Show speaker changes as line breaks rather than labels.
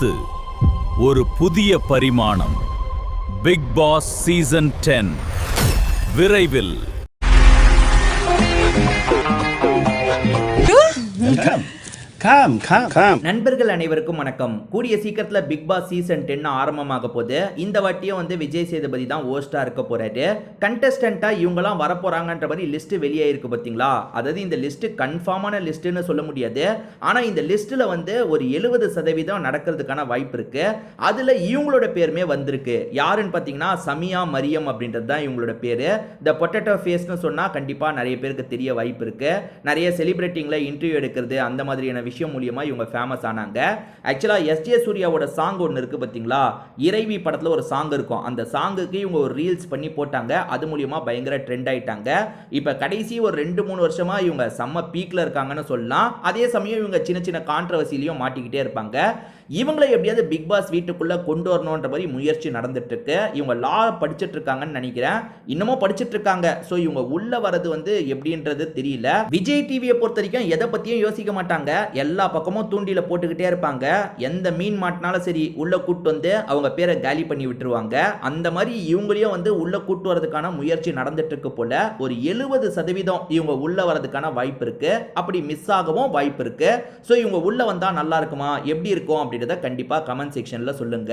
அடுத்து ஒரு புதிய பரிமாணம். பிக் பாஸ் சீசன் 10 விரைவில்.
நண்பர்கள் அனைவருக்கும் வணக்கம். கூடிய சீக்கிரத்தில் பிக் பாஸ் சீசன் 10 ஆரம்பமாக போது. இந்த வாட்டியும் விஜய் சேதுபதி தான் ஹோஸ்டா இருக்க போறாரு. கண்டஸ்டண்டா இவங்கலாம் வரப்போறாங்கன்ற மாதிரி லிஸ்ட் வெளியாயிருக்கு பார்த்தீங்களா. அதாவது இந்த லிஸ்ட் கன்ஃபார்மான லிஸ்ட்னு சொல்ல முடியாது. ஆனா இந்த லிஸ்ட்ல ஒரு 70% நடக்கிறதுக்கான வாய்ப்பு இருக்கு. அதுல இவங்களோட பேருமே வந்திருக்கு. யாருன்னு பார்த்தீங்கன்னா சமியா மரியம் அப்படின்றது தான் இவங்களோட பேரு. த பொட்டேட்டோ ஃபேஸ்னு சொன்னா கண்டிப்பா நிறைய பேருக்கு தெரிய வாய்ப்பு இருக்கு. நிறைய செலிபிரிட்டிங்களை இன்டர்வியூ எடுக்கிறது அந்த மாதிரியான விஷயம் மூலமா இவங்க ஃபேமஸ் ஆனாங்க. ஆக்சுவலா எஸ்ஜே சூர்யாவோட சாங் ஒன்று இருக்கு பார்த்தீங்களா. இறைவி படத்துல ஒரு சாங் இருக்கும். அந்த சாங்குக்கு இவங்க ஒரு ரீல்ஸ் பண்ணி போட்டாங்க. அது மூலமா பயங்கர ட்ரெண்ட் ஆயிட்டாங்க. இப்ப கடைசி ஒரு 2-3 வருஷமா இவங்க செம்ம பீக்ல இருக்காங்கன்னு சொல்லலாம். அதே சமயம் இவங்க சின்ன சின்ன கான்ட்ரவர்சிலையும் மாட்டிக்கிட்டே இருப்பாங்க. இவங்களை எப்படியாவது பிக் பாஸ் வீட்டுக்குள்ள கொண்டு வரணும்ன்ற மாதிரி முயற்சி நடந்துட்டு இருக்கு. இவங்க லா படிச்சுட்டு இருக்காங்கன்னு நினைக்கிறேன். இன்னமும் படிச்சுட்டு இருக்காங்க. சோ இவங்க உள்ள வரது எப்படின்றது தெரியல. விஜய் டிவியை பொறுத்த வரைக்கும் எதை பத்தியும் யோசிக்க மாட்டாங்க. எல்லா பக்கமும் தூண்டில போட்டுக்கிட்டே இருப்பாங்க. எந்த மீன் மாட்டினாலும் சரி உள்ள கூட்டு அவங்க பேரை காலி பண்ணி விட்டுருவாங்க. அந்த மாதிரி இவங்களையும் உள்ள கூட்டு வரதுக்கான முயற்சி நடந்துட்டு இருக்கு போல. ஒரு 70% இவங்க உள்ள வரதுக்கான வாய்ப்பு இருக்கு. அப்படி மிஸ் ஆகவும் வாய்ப்பு இருக்கு. சோ இவங்க உள்ள வந்தா நல்லா இருக்குமா, எப்படி இருக்கும் அப்படின்றத கண்டிப்பா கமெண்ட் செக்ஷன்ல சொல்லுங்க.